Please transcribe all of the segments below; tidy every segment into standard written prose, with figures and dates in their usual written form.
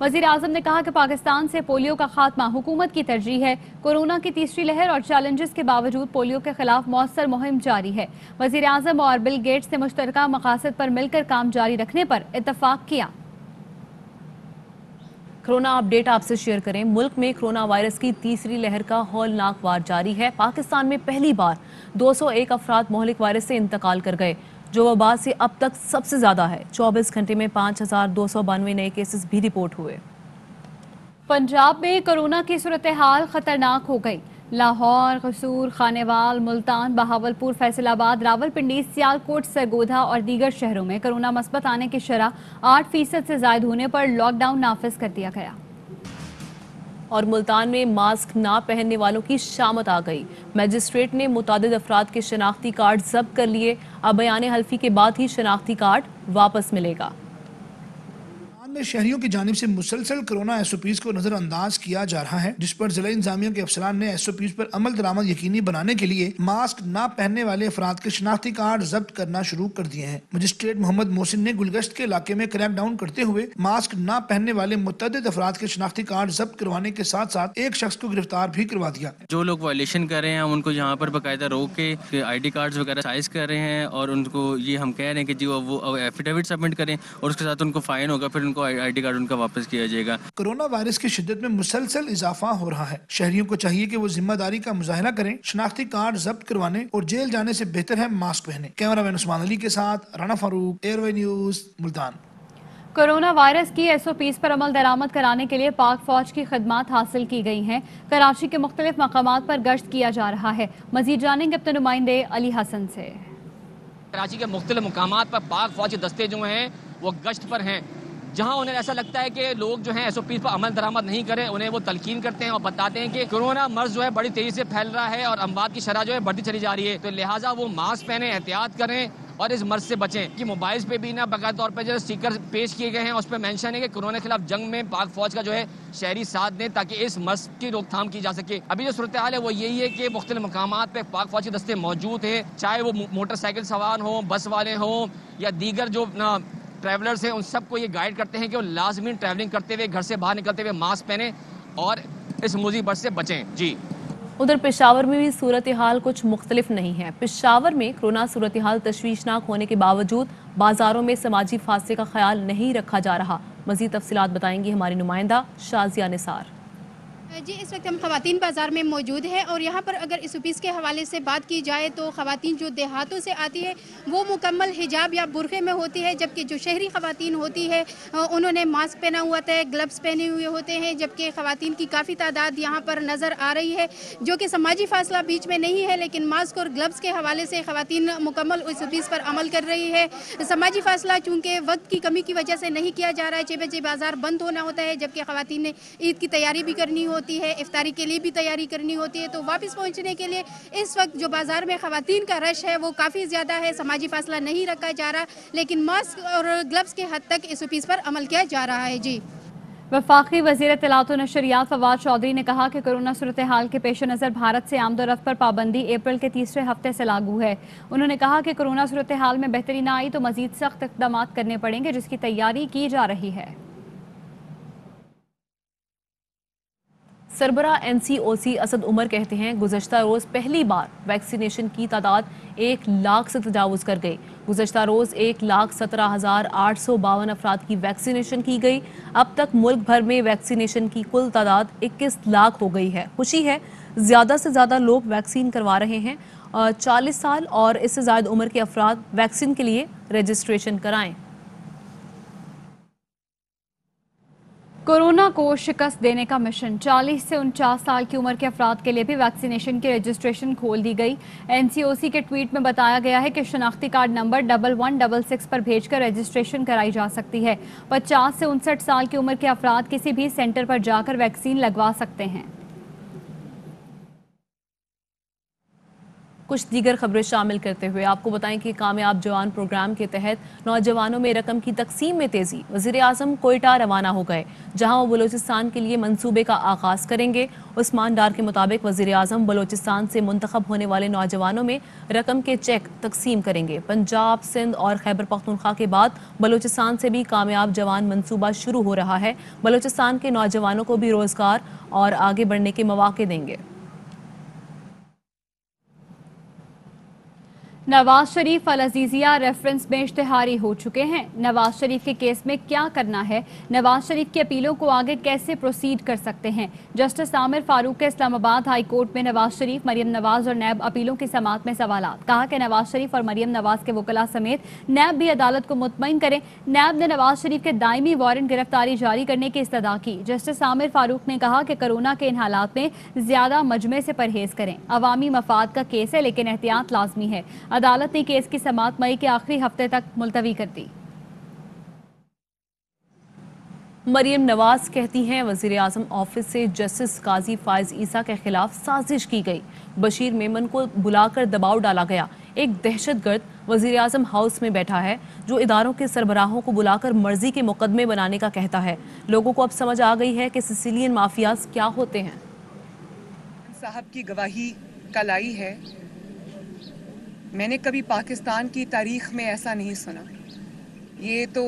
वजीर आजम ने कहा कि पाकिस्तान से पोलियो का खात्मा हुकूमत की तरजीह है। कोरोना की तीसरी लहर और चैलेंजेस के बावजूद पोलियो के खिलाफ मौसर मुहिम जारी है। वजीर आजम और बिल गेट्स ने मुश्तरका मकासद पर मिलकर काम जारी रखने पर इत्तफाक किया। कोरोना अपडेट आपसे शेयर करें। मुल्क में कोरोना वायरस की तीसरी लहर का हौलनाक वार जारी है। पाकिस्तान में पहली बार 201 अफराद मोहलिक वायरस से इंतकाल कर गए, जो वबा से अब तक सबसे ज्यादा है। 24 घंटे में 5292 नए केसेस भी रिपोर्ट हुए। पंजाब में कोरोना की सूरत हाल खतरनाक हो गई। लाहौर, कसूर, खानेवाल, मुल्तान, बहावलपुर, फैसलाबाद, रावलपिंडी, सियालकोट, सरगोधा और दीगर शहरों में कोरोना मस्बत आने की शरह 8% से ज्यादा होने पर लॉकडाउन नाफिज कर दिया गया। और मुल्तान में मास्क ना पहनने वालों की शामत आ गई। मजिस्ट्रेट ने मुतादिद अफराद के शनाख्ती कार्ड जब्त कर लिए। अब बयान हल्फी के बाद ही शनाख्ती कार्ड वापस मिलेगा। में शहरियों की जानिब से मुसलसल कोरोना SOPs को नजरअंदाज किया जा रहा है, जिस पर जिला इंतजामिया के अफसरान ने SOPs पर अमल दरामद यकीनी बनाने के लिए मास्क ना पहनने वाले अफराद के शनाख्ती कार्ड जब्त करना शुरू कर दिए हैं। मजिस्ट्रेट मोहम्मद मोहसिन ने गुलगश्त के इलाके में क्रैकडाउन करते हुए मास्क ना पहनने वाले मुतअद्दिद अफराद के शनाख्ती कार्ड जब्त करवाने के साथ साथ एक शख्स को गिरफ्तार भी करवा दिया। जो लोग वायलेशन कर रहे हैं हम उनको यहाँ पर बाकायदा रोक के ID कार्ड्स वगैरह साइज कर रहे हैं और उनको ये हम कह रहे हैं कि जी वो एफिडेविट सबमिट करें और उसके साथ उनको फाइन होगा, फिर उनको ID कार्ड उनका वापस किया जाएगा। कोरोना वायरस की शिद्दत में मुसलसल इजाफा हो रहा है। शहरियों को चाहिए कि वो जिम्मेदारी का मुजाहिरा करें, शनाख्ती कार्ड जब्त करवाने और जेल जाने से बेहतर है मास्क पहने। कैमरामैन उस्मान अली के साथ Rana Farooq, airway news, Multan. Corona virus की SOPs पर अमल दरामद कराने के लिए पाक फौज की खदमात हासिल की गई हैं। कराची के मुख्तलिफ मकामात पर गश्त किया जा रहा है। मजीद जानेंगे अपने नुमाइंदे अली हसन से। कराची के मुख्तलिफ मकामात पर पाक फौज के दस्ते जो हैं वो गश्त पर हैं। जहां उन्हें ऐसा लगता है कि लोग जो हैं SOPs पर अमल दरामद नहीं करें, उन्हें वो तलकीन करते हैं और बताते हैं कि कोरोना मर्ज जो है बड़ी तेजी से फैल रहा है और अमवात की शरह जो है बढ़ती चली जा रही है, तो लिहाजा वो मास्क पहने, एहतियात करें और इस मर्ज से बचें। कि मोबाइल्स पे भी ना बाकायदा तौर पर जो स्टिकर पेश किए गए हैं, उस पर मेंशन है कि कोरोना के खिलाफ जंग में पाक फौज का जो है शहरी साथ दें ताकि इस मर्ज की रोकथाम की जा सके। अभी जो सूरत हाल है वो यही है कि मुख्तलिफ मकामात पर पाक फौज के दस्ते मौजूद हैं, चाहे वो मोटरसाइकिल सवार हों, बस वाले हों या दीगर जो ट्रैवलर्स हैं, उन सबको ये गाइड करते हैं कि वो लाजमी ट्रैवलिंग करते हुए, घर से बाहर निकलते हुए मास्क पहने और इस मुसीबत से बचें। जी। उधर पेशावर में भी सूरत हाल कुछ मुख्तलिफ नहीं है। पेशावर में कोरोना सूरत हाल तशवीशनाक होने के बावजूद बाजारों में समाजी फासले का ख्याल नहीं रखा जा रहा। मजीद तफसीलात बताएंगी हमारी नुमाइंदा शाजिया निसार। जी, इस वक्त हम ख़वातीन बाज़ार में मौजूद हैं और यहाँ पर अगर SOPs के हवाले से बात की जाए तो ख़वातीन जो देहातों से आती है वो मुकम्मल हिजाब या बुरखे में होती है, जबकि जो शहरी ख़वातीन होती है उन्होंने मास्क पहना हुआ होता है, ग्लव्स पहने हुए होते हैं, जबकि ख़वातीन की काफ़ी तादाद यहाँ पर नज़र आ रही है, जो कि समाजी फासला बीच में नहीं है, लेकिन मास्क और ग्लव्स के हवाले से ख़वातीन मुकम्मल SOPs पर अमल कर रही है। समाजी फासला चूँकि वक्त की कमी की वजह से नहीं किया जा रहा है, 6 बजे बाज़ार बंद होना होता है, जबकि ख़वातीन ने ईद की तैयारी भी करनी होती है, इफ्तारी के लिए भी तैयारी करनी होती है, तो वापस पहुंचने के लिए इस वक्त जो बाजार में खवातीन का रश है वो काफ़ी ज़्यादा है। समाजी फासला नहीं रखा जा रहा, लेकिन मास्क और ग्लव्स के हद तक SOPs पर अमल किया जा रहा है। जी। वफाकी वज़ीर इत्तलात व नशरियात फवाद चौधरी ने कहा कि कोरोना सूरत हाल के पेश नज़र भारत से आमदोरफ्त पर पाबंदी अप्रैल के तीसरे हफ्ते से लागू है। उन्होंने कहा कि कोरोना सूरत हाल में बेहतरी न आई तो मजीद सख्त इक़दाम करने पड़ेंगे, जिसकी तैयारी की जा रही है। सरबरा NCOC असद उमर कहते हैं, गुज़श्ता रोज़ पहली बार वैक्सीनेशन की तादाद 1 लाख से तजावुज़ कर गई। गुज़श्ता रोज़ 1,17,852 अफराद की वैक्सीनेशन की गई। अब तक मुल्क भर में वैक्सीनेशन की कुल तादाद 21 लाख हो गई है। खुशी है, ज़्यादा से ज़्यादा लोग वैक्सीन करवा रहे हैं। 40 साल और इससे ज़्यादा उम्र के अफराद वैक्सीन के लिए रजिस्ट्रेशन कराएं। कोरोना को शिकस्त देने का मिशन, 40 से 49 साल की उम्र के अफराद के लिए भी वैक्सीनेशन की रजिस्ट्रेशन खोल दी गई। NCOC के ट्वीट में बताया गया है कि शनाख्ती कार्ड नंबर 1166 पर भेजकर रजिस्ट्रेशन कराई जा सकती है। 50 से 59 साल की उम्र के अफराद किसी भी सेंटर पर जाकर वैक्सीन लगवा सकते हैं। कुछ दीगर खबरें शामिल करते हुए आपको बताएं कि कामयाब जवान प्रोग्राम के तहत नौजवानों में रकम की तकसीम में तेजी। वजीर आजम कोयटा रवाना हो गए, जहां वो बलूचिस्तान के लिए मंसूबे का आगाज करेंगे। उस्मान डार के मुताबिक वजीर आजम बलूचिस्तान से मुंतखब होने वाले नौजवानों में रकम के चेक तकसीम करेंगे। पंजाब, सिंध और खैबर पख्तूनख्वा के बाद बलूचिस्तान से भी कामयाब जवान मंसूबा शुरू हो रहा है। बलूचिस्तान के नौजवानों को भी रोजगार और आगे बढ़ने के मौके देंगे। नवाज शरीफ अल अजीजिया रेफरेंस में इश्तिहारी हो चुके हैं। नवाज शरीफ के केस में क्या करना है, नवाज शरीफ की अपीलों को आगे कैसे प्रोसीड कर सकते हैं। जस्टिस आमिर फारूक के इस्लामाबाद हाई कोर्ट में नवाज शरीफ, मरियम नवाज और नैब अपीलों की समाअत में सवालात। कहा कि नवाज शरीफ और मरियम नवाज के वकला समेत नैब भी अदालत को मुतमईन करें। नैब ने नवाज शरीफ के दायमी वारंट गिरफ्तारी जारी करने की इस्तदा की। जस्टिस आमिर फारूक ने कहा कि कोरोना के इन हालात में ज्यादा मजमे से परहेज करें। अवामी मफाद का केस है, लेकिन एहतियात लाजमी है। अदालत ने केस की समाअत मई के आखिरी हफ्ते तक मुलतवी कर दी। मरियम नवाज कहती हैं वजीर आजम ऑफिस से जस्टिस काजी फायज ईसा के खिलाफ साजिश की गई। बशीर मेमन को बुलाकर दबाव डाला गया। एक दहशतगर्द वजीर आजम हाउस में बैठा है जो इदारों के सरबराहों को बुलाकर मर्जी के मुकदमे बनाने का कहता है। लोगों को अब समझ आ गई है कि सिसिलियन माफियाज क्या होते हैं। साहब की गवाही कल आई है। मैंने कभी पाकिस्तान की तारीख में ऐसा नहीं सुना। ये तो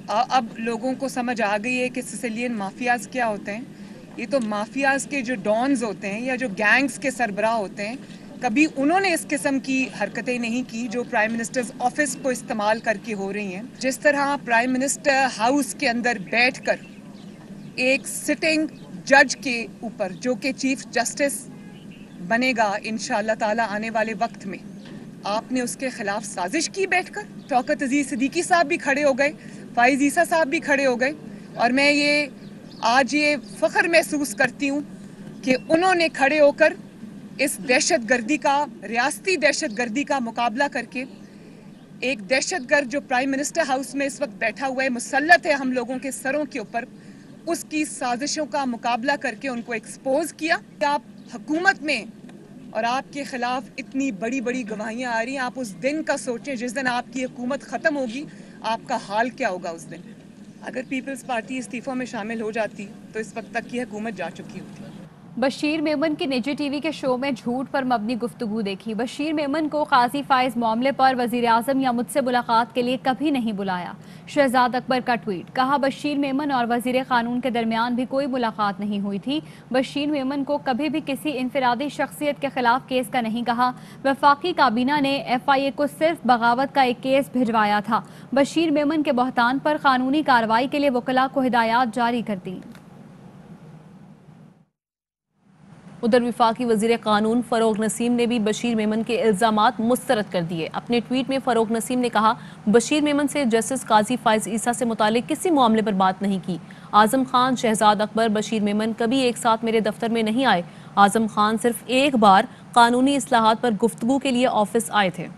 अब लोगों को समझ आ गई है कि सिसिलियन माफियाज क्या होते हैं। ये तो माफियाज के जो डॉन्स होते हैं या जो गैंग्स के सरबराह होते हैं, कभी उन्होंने इस किस्म की हरकतें नहीं की जो प्राइम मिनिस्टर्स ऑफिस को इस्तेमाल करके हो रही हैं। जिस तरह प्राइम मिनिस्टर हाउस के अंदर बैठकर एक सिटिंग जज के ऊपर, जो कि चीफ जस्टिस बनेगा इंशाअल्लाह ताला आने वाले वक्त में, आपने उसके खिलाफ साजिश की बैठकर। शौकत अजीज सिद्दीकी साहब भी खड़े हो गए, फाइज ईसा साहब भी खड़े हो गए, और मैं आज ये फख्र महसूस करती हूँ कि उन्होंने खड़े होकर इस दहशतगर्दी का, रियासती दहशतगर्दी का मुकाबला करके, एक दहशतगर्द जो प्राइम मिनिस्टर हाउस में इस वक्त बैठा हुआ है, मुसल्लत है हम लोगों के सरों के ऊपर, उसकी साजिशों का मुकाबला करके उनको एक्सपोज किया। आप हुकूमत में और आपके खिलाफ इतनी बड़ी बड़ी गवाहियां आ रही हैं, आप उस दिन का सोचें जिस दिन आपकी हुकूमत ख़त्म होगी, आपका हाल क्या होगा उस दिन। अगर पीपल्स पार्टी इस्तीफों में शामिल हो जाती तो इस वक्त तक की हुकूमत जा चुकी होती। बशीर मेमन की निजी टीवी के शो में झूठ पर मबनी गुफ्तगू देखी। बशीर मेमन को काजी फायज मामले पर वजीर आजम या मुझसे मुलाकात के लिए कभी नहीं बुलाया। शहजाद अकबर का ट्वीट। कहा बशीर मेमन और वजीर कानून के दरमियान भी कोई मुलाकात नहीं हुई थी। बशीर मेमन को कभी भी किसी इनफरादी शख्सियत के खिलाफ केस का नहीं कहा। वफाकी काबीना ने FIA को सिर्फ बगावत का एक केस भिजवाया था। बशीर मेमन के बहतान पर कानूनी कार्रवाई के लिए वकला को हिदायत जारी कर दी। उधर वफाकी वजीर कानून फरोग नसीम ने भी बशीर मेमन के इल्जामात मुस्तरद कर दिए। अपने ट्वीट में फरोग नसीम ने कहा, बशीर मेमन से जस्टिस काजी फायज ईसा से मुतालिक किसी मामले पर बात नहीं की। आजम खान, शहजाद अकबर, बशीर मेमन कभी एक साथ मेरे दफ्तर में नहीं आए। आजम खान सिर्फ एक बार कानूनी इस्लाहात पर गुफ्तगू के लिए ऑफिस आए थे।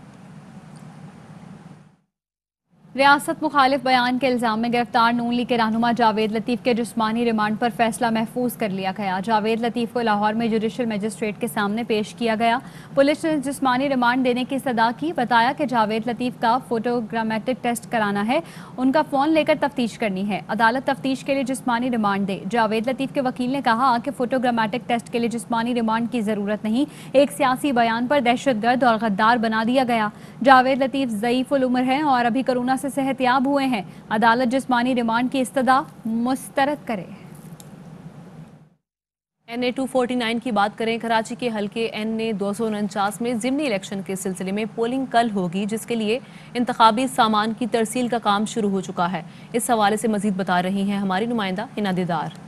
रियासत मुखालिफ बयान के इल्जाम में गिरफ्तार नून लीग के रहनुमा जावेद लतीफ़ के जिस्मानी रिमांड पर फैसला महफूज कर लिया गया। जावेद लतीफ़ को लाहौर में जुडिशल मजिस्ट्रेट के सामने पेश किया गया। पुलिस ने जिस्मानी रिमांड देने की सदा की। बताया कि जावेद लतीफ़ का फोटोग्रामेटिक टेस्ट कराना है, उनका फ़ोन लेकर तफ्तीश करनी है। अदालत तफ्तीश के लिए जिस्मानी रिमांड दे। जावेद लतीफ़ के वकील ने कहा कि फोटोग्रामेटिक टेस्ट के लिए जिस्मानी रिमांड की ज़रूरत नहीं, एक सियासी बयान पर दहशतगर्द और गद्दार बना दिया गया। जावेद लतीफ़ ज़ईफ़ुल उम्र हैं और अभी कोरोना से सेहतियाब हुए हैं। अदालत जिस्मानी रिमांड की इस्तदा मुस्तरद करे। NA 249 की बात करें, कराची के हल्के NA 249 में ज़िमनी इलेक्शन के सिलसिले में पोलिंग कल होगी, जिसके लिए इंतखाबी सामान की तरसील का काम शुरू हो चुका है। इस हवाले से मजीद बता रही हैं हमारी नुमाइंदा हिना दीदार।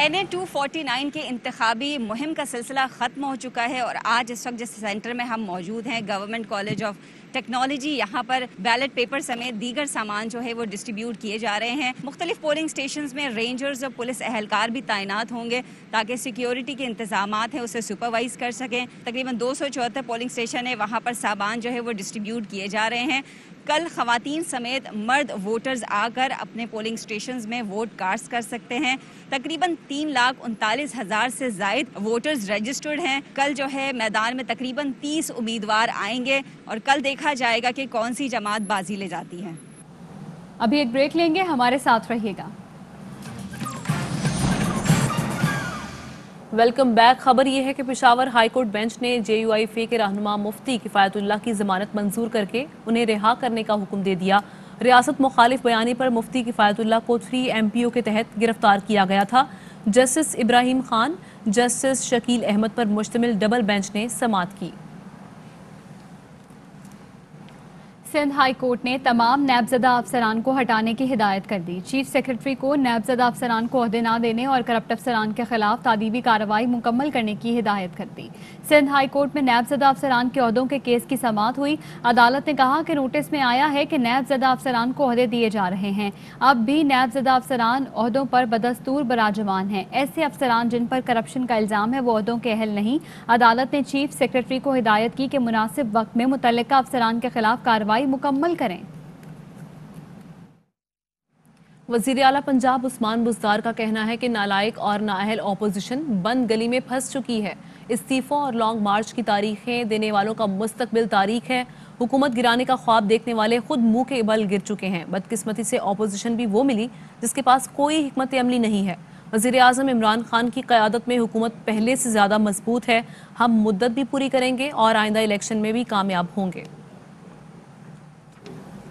NA 249 के इंतखाबी मुहिम का सिलसिला ख़त्म हो चुका है और आज इस वक्त जिस सेंटर में हम मौजूद हैं, गवर्नमेंट कॉलेज ऑफ टेक्नोलॉजी, यहाँ पर बैलेट पेपर समेत दीगर सामान जो है वो डिस्ट्रीब्यूट किए जा रहे हैं। मुख्तलिफ पोलिंग स्टेशंस में रेंजर्स और पुलिस एहलकार भी तैनात होंगे ताकि सिक्योरिटी के इंतजामात हैं उसे सुपरवाइज कर सकें। तकरीबन 274 पोलिंग स्टेशन है, वहाँ पर सामान जो है वो डिस्ट्रीब्यूट किए जा रहे हैं। कल खवातीन समेत मर्द वोटर्स आकर अपने पोलिंग स्टेशंस में वोट कास्ट कर सकते हैं। तकरीबन 3,39,000 से जायद वोटर्स रजिस्टर्ड हैं। कल जो है मैदान में तकरीबन 30 उम्मीदवार आएंगे और कल देखा जाएगा कि कौन सी जमात बाजी ले जाती है। अभी एक ब्रेक लेंगे, हमारे साथ रहिएगा। Welcome back. खबर यह है कि पेशावर हाईकोर्ट बेंच ने JUIF के रहनुमा मुफ्ती किफायतुल्लाह की जमानत मंजूर करके उन्हें रिहा करने का हुक्म दे दिया। रियासत मुखालिफ बयानी पर मुफ्ती किफायतुल्लाह को 3 MPO के तहत गिरफ्तार किया गया था। जस्टिस इब्राहिम खान, जस्टिस शकील अहमद पर मुश्तमिल डबल बेंच ने समाअत की। सिंध हाई कोर्ट ने तमाम नैबज़दा अफसरान को हटाने की हिदायत कर दी। चीफ सेक्रेटरी को नैबज़दा अफसरान को ओहदे न देने और करप्ट अफसरान के खिलाफ तादीबी कार्रवाई मुकम्मल करने की हिदायत कर दी। सिंध हाई कोर्ट में नैबज़दा अफसरान के ओहदों के केस की समाअत हुई। अदालत ने कहा कि नोटिस में आया है कि नैबज़दा अफसरान को ओहदे दिए जा रहे हैं। अब भी नैबज़दा अफसरान ओहदों पर बदस्तूर बराजमान हैं। ऐसे अफसरान जिन पर करप्शन का इल्ज़ाम है वो ओहदों के अहल नहीं। अदालत ने चीफ सेक्रेटरी को हिदायत की कि मुनासिब वक्त में मुतल्लिका अफसरान के खिलाफ कार्रवाई मुकम्मल करें। वज़ीर आला पंजाब उस्मान बुज़दार का कहना है कि नालायक और नाअहल ऑपोजिशन बंद गली में फंस चुकी है। इस्तीफों और लॉन्ग मार्च की तारीखें देने वालों का मुस्तकबिल तारीख है। हुकूमत गिराने का ख्वाब देखने वाले खुद मुंह के बल गिर चुके हैं। बदकिस्मती से ऑपोजिशन भी वो मिली जिसके पास कोई हिकमत अमली नहीं है। वज़ीर आज़म इमरान खान की क़यादत में हुकूमत पहले से ज़्यादा मजबूत है। हम मुद्दत भी पूरी करेंगे और आइंदा इलेक्शन में भी कामयाब होंगे।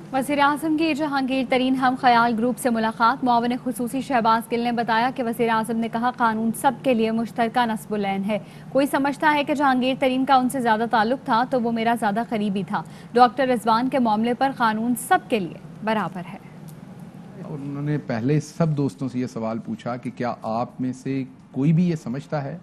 वज़ीर आज़म की जहांगीर तरीन हम ख्याल ग्रुप से मुलाकात। मुआविन खुसूसी शहबाज गिल ने बताया कि वज़ीर आज़म ने कहा कानून सब के लिए मुश्तरका नस्बुलैन है। कोई समझता है कि जहांगीर तरीन का उनसे ज़्यादा ताल्लुक था तो वो मेरा ज़्यादा करीबी था। डॉक्टर रिजवान के मामले पर कानून सब के लिए बराबर है। उन्होंने पहले सब दोस्तों से ये सवाल पूछा कि क्या आप में से कोई भी ये समझता है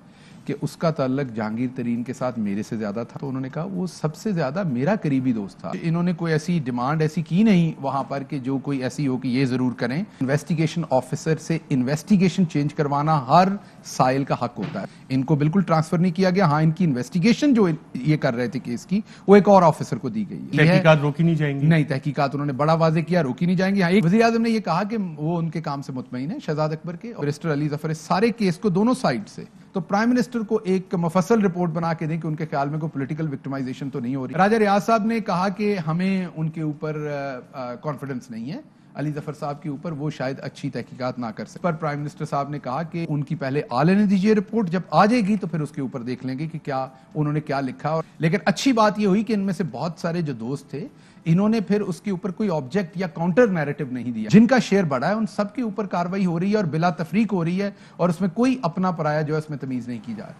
कि उसका ताल्लुक जहांगीर तरीन के साथ मेरे से ज़्यादा था? तो उन्होंने कहा वो सबसे ज़्यादा मेरा करीबी दोस्त था। इन्होंने कोई ऐसी डिमांड ऐसी की नहीं वहाँ पर कि जो कोई ऐसी हो कि ये ज़रूर करें। इन्वेस्टिगेशन ऑफिसर से इन्वेस्टिगेशन चेंज करवाना हर साइल का हक होता है। इनको बिल्कुल ट्रांसफ़र नहीं किया गया। हाँ, इनकी इन्वेस्टिगेशन जो ये कर रहे थे केस की वो एक और ऑफिसर को दी गई है। तहकीकात रोकी नहीं जाएंगी? नहीं, तहकीकात उन्होंने बड़ा वाजे किया, रोकी नहीं जाएंगी। हाँ, एक वज़ीर आज़म ने ये कहा कि वो उनके काम से मुतमईन है, शहजाद अकबर के और बैरिस्टर अली ज़फ़र, सारे केस को दोनों साइड से। तो प्राइम मिनिस्टर को एक मुफस्सल रिपोर्ट बना के दें कि उनके ख्याल में कोई पॉलिटिकल विक्टिमाइजेशन तो नहीं हो रही। राजा रियाज साहब ने कहा कि हमें उनके ऊपर कॉन्फिडेंस नहीं है, अली ज़फ़र साहब के ऊपर, वो शायद अच्छी तहकीकात ना कर सके। पर प्राइम मिनिस्टर साहब ने कहा कि उनकी पहले आ लेने दीजिए रिपोर्ट, जब आ जाएगी तो फिर उसके ऊपर देख लेंगे कि क्या उन्होंने क्या लिखा। और लेकिन अच्छी बात यह हुई कि इनमें से बहुत सारे जो दोस्त थे इन्होंने फिर उसके ऊपर कोई ऑब्जेक्ट या काउंटर नैरेटिव नहीं दिया। जिनका शेयर बढ़ा है उन सब के ऊपर कार्रवाई हो रही है और बिला तफरीक हो रही है और उसमें कोई अपना पराया जो है उसमें तमीज नहीं की जा रही।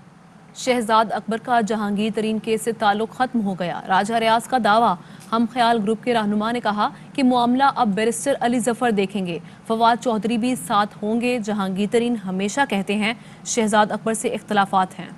शहजाद अकबर का जहांगीर तरीन केस से ताल्लुक खत्म हो गया। राजा रियाज का दावा। हम ख्याल ग्रुप के रहनुमा ने कहा कि मामला अब बैरिस्टर अली ज़फ़र देखेंगे। फवाद चौधरी भी साथ होंगे। जहांगीर तरीन हमेशा कहते हैं शहजाद अकबर से इख्तलाफात हैं।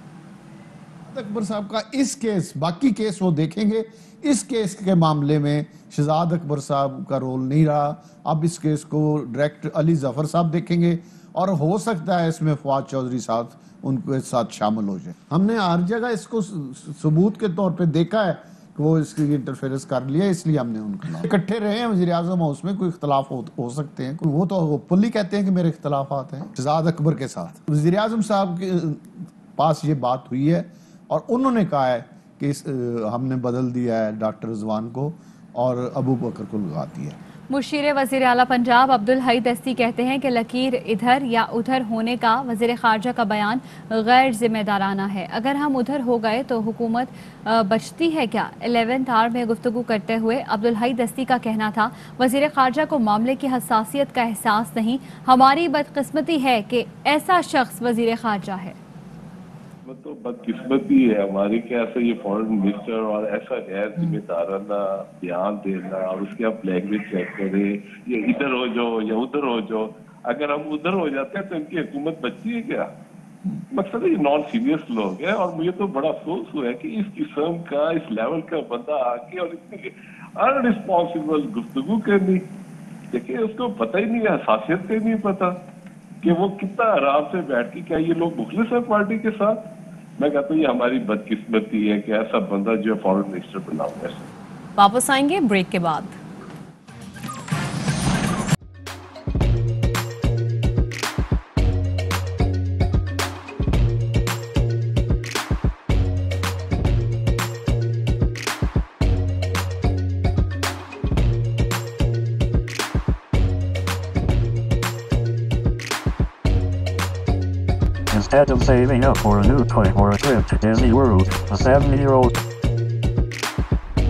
अकबर साहब का इस केस, बाकी केस वो देखेंगे। इस केस के मामले में शहजाद अकबर साहब का रोल नहीं रहा। अब इस केस को डायरेक्ट अली ज़फ़र साहब देखेंगे और हो सकता है इसमें फवाद चौधरी साहब उनके साथ शामिल हो जाए। हमने हर जगह इसको सबूत के तौर पे देखा है कि वो इसकी इंटरफेरेंस कर लिया, इसलिए हमने उनका इकट्ठे रहे हैं वज़ीर आज़म हाउस में। कोई इख्तलाफ हो सकते हैं, वो तो ओपनली कहते हैं कि मेरे इख्तलाफात हैं शहजाद अकबर के साथ। वज़ीर आज़म साहब के पास ये बात हुई है और उन्होंने कहा है कि हमने बदल दिया है डॉक्टर रिजवान को और अबू बकर को लगा दिया। मुशीर वज़ीर आला पंजाब अब्दुल हई दस्ती कहते हैं कि लकीर इधर या उधर होने का वज़ीर ख़ारजा का बयान गैर जिम्मेदाराना है। अगर हम उधर हो गए तो हुकूमत बचती है क्या? 11th आवर में गुफ्तगू करते हुए अब्दुल हई दस्ती का कहना था वज़ीर ख़ारजा को मामले की हसासियत का एहसास नहीं। हमारी बदकिस्मती है कि ऐसा शख्स वज़ीर ख़ारजा है। तो बदकिस्मती है हमारी कि ऐसा ये फॉरेन मिनिस्टर और ऐसा गैर जिम्मेदाराना बयान देना और उसके आप लैंग्वेज चेक करें, ये इधर हो जाओ या उधर हो जाओ। अगर हम उधर हो जाते हैं तो इनकी हुकूमत बचती है क्या? मकसद है ये नॉन सीरियस लोग है और मुझे तो बड़ा अफसोस हुआ है कि इस किस्म का, इस लेवल का बंदा आके और इतनी अनरिस्पॉन्सिबल गुफ्तगू करनी, देखिए उसको पता ही नहीं है, हसासियत का नहीं पता कि वो कितना आराम से बैठ के, क्या ये लोग मुखलिस है पार्टी के साथ? मैं कहता हूँ ये हमारी बदकिस्मती है कि ऐसा बंदा जो फॉरेन मिनिस्टर बना हुआ है। वापस आएंगे ब्रेक के बाद। Instead of saving up for a new toy or a trip to Disney World, a 70-year-old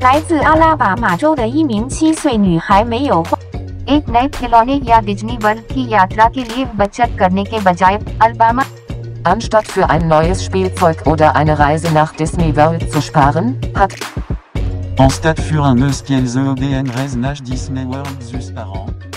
来自阿拉巴马州的一名7岁女孩没有花 एक नए खिलौने या डिज्नी वर्ल्ड की यात्रा के लिए बचत करने के बजाय Alabama Anstatt für ein neues Spielzeug oder eine Reise nach Disney World zu sparen, hat En stade für un neues pièce EDN Reise nach Disney World zus par an.